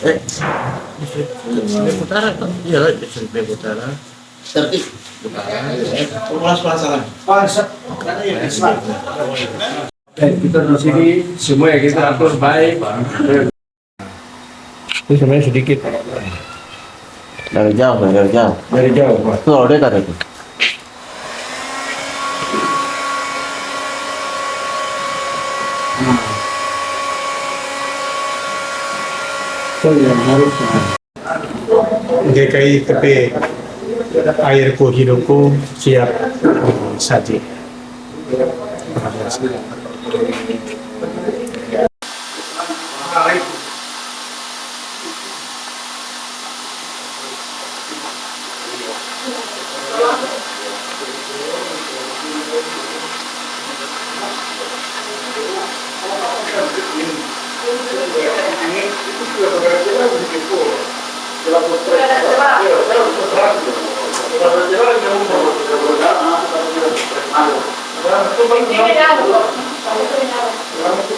Eh, distrik utara kan? Iya lah, distrik utara. Tertib utara. Sekolah sekolah salah. Kita di sini semua ya kita atur baik. Itu sebenarnya sedikit Dari jauh, dari jauh. dari jauh, Pak. Itu kalau dekat itu. Itu yang harus GKI airku hidupku siap saji.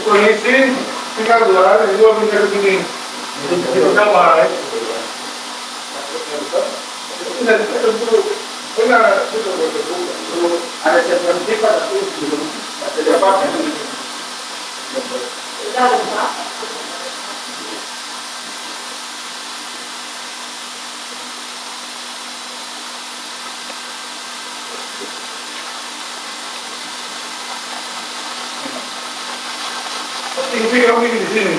Conheci, fica agora, eu vou ficar aqui. Eu não mais. Fica comigo di sini.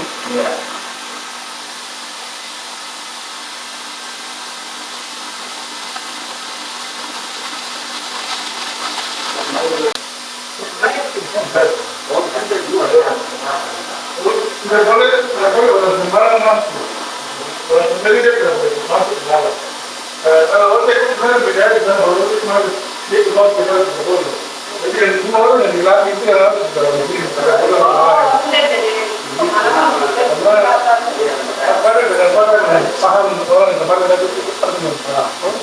Nggak boleh orang sembarang masuk. Orang sendiri dia tidak boleh masuk ke dalam. Kalau orang itu sebenarnya beda dengan orang itu kemarin dia keluar ke dalam tidak boleh. Jadi yang semua orang yang dilatih itu yang harus dalam negeri tidak boleh orang lain. Apa ada orang yang paham orang yang kemarin itu harus mempaham.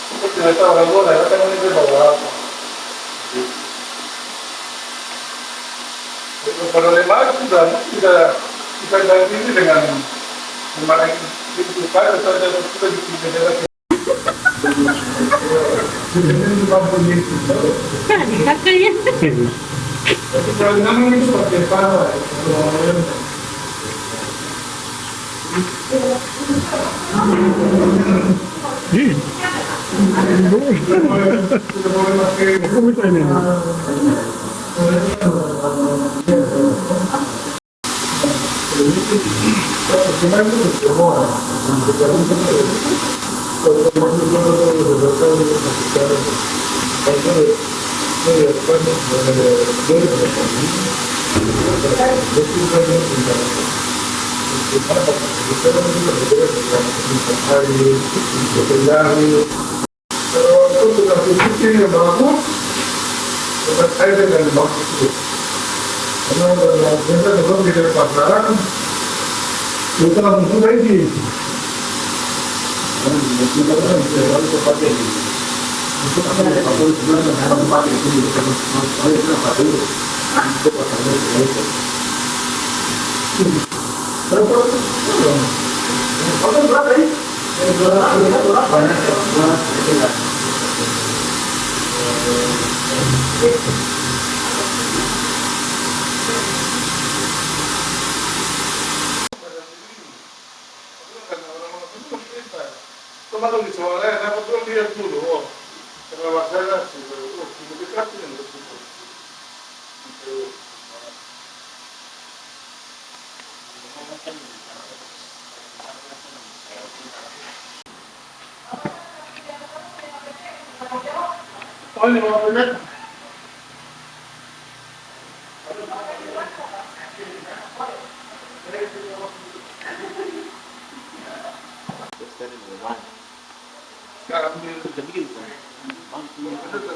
Itu tidak tahu orang luar datang ini bawa apa. Pada lemah sudah kita ganti ini dengan kemarin itu pada saja kita bikin daerah. Ini mempunyai itu. Kakaknya. Tapi kalau namanya itu pakai apa? Kalau itu sudah berpikir yang bagus, dapat saya dengan bagus itu. Karena kita belum di pasaran, kita langsung lagi. Tomato di suara, ne potrò dire dulu, per la mattina si come cazzo ne lo Poi ne vado a vedere.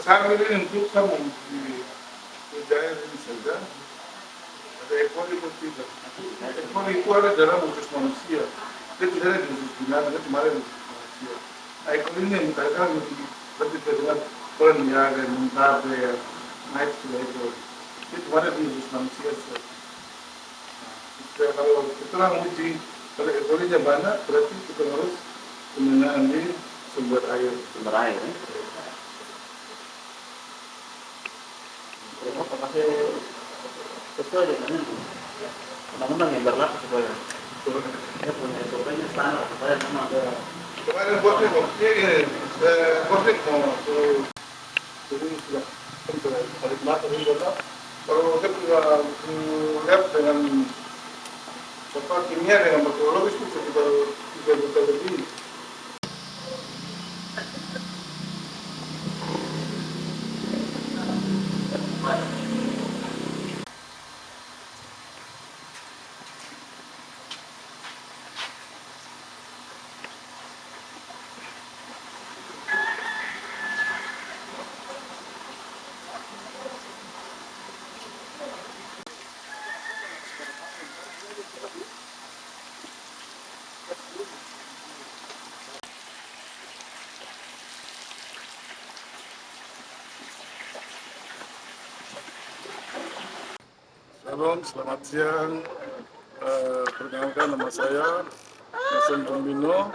Sabi rin untuk kamu di kerjaan ini saja ada ekor tidak. Ekor itu ada dalam usus manusia. Dia tidak ada di usus binatang, dia kemarin usus manusia. Nah, ekor ini yang dikatakan lebih dengan perniagaan, mentape, naik sudah itu. Dia kemarin di usus manusia. Nah, kalau kita uji Kalau ekolinya banyak, berarti kita harus pembinaan di sumber air. Sumber air. Ya. Terus pakai sesuai dengan undang-undang yang berlaku sesuai. Ya punya SOP-nya standar supaya memang ada. Kemarin bosnya bosnya mau jadi sudah balik mata ini berapa? Kalau kita lihat dengan kimia dengan meteorologis itu sekitar 3 juta lebih. Shalom, selamat siang. Perkenalkan nama saya Hasan Tumbino.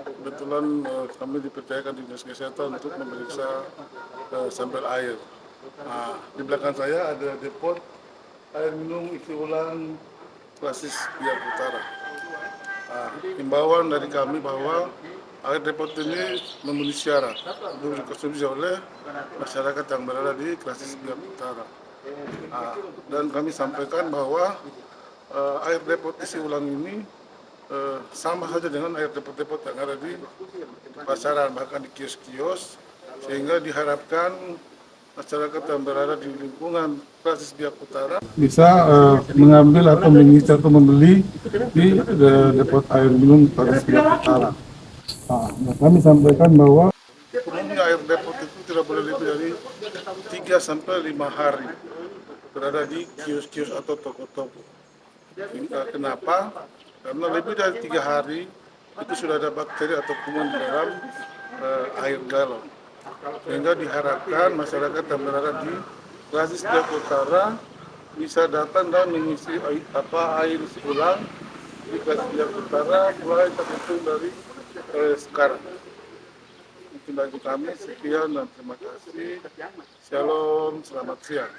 Kebetulan kami dipercayakan di Dinas Kesehatan untuk memeriksa sampel air. Nah, di belakang saya ada depot air minum isi ulang Klasis Biak Utara. Nah, himbauan dari kami bahwa air depot ini memenuhi syarat untuk dikonsumsi oleh masyarakat yang berada di Klasis Biak Utara. Nah, dan kami sampaikan bahwa air depot isi ulang ini sama saja dengan air depot-depot yang ada di pasaran, bahkan di kios-kios, sehingga diharapkan masyarakat yang berada di lingkungan Klasis Biak Utara bisa mengambil atau mengisi atau membeli di depot air minum Klasis Biak Utara. Nah, kami sampaikan bahwa umumnya air depot itu tidak boleh lebih dari 3 sampai 5 hari berada di kios-kios atau toko-toko. Kenapa? Karena lebih dari 3 hari itu sudah ada bakteri atau kuman di dalam air galon. Sehingga diharapkan masyarakat yang berada di Klasis Biak Utara bisa datang dan mengisi air ulang di Klasis Biak Utara mulai terhitung dari sekarang. Mungkin bagi kami sekian dan terima kasih. Shalom, selamat siang.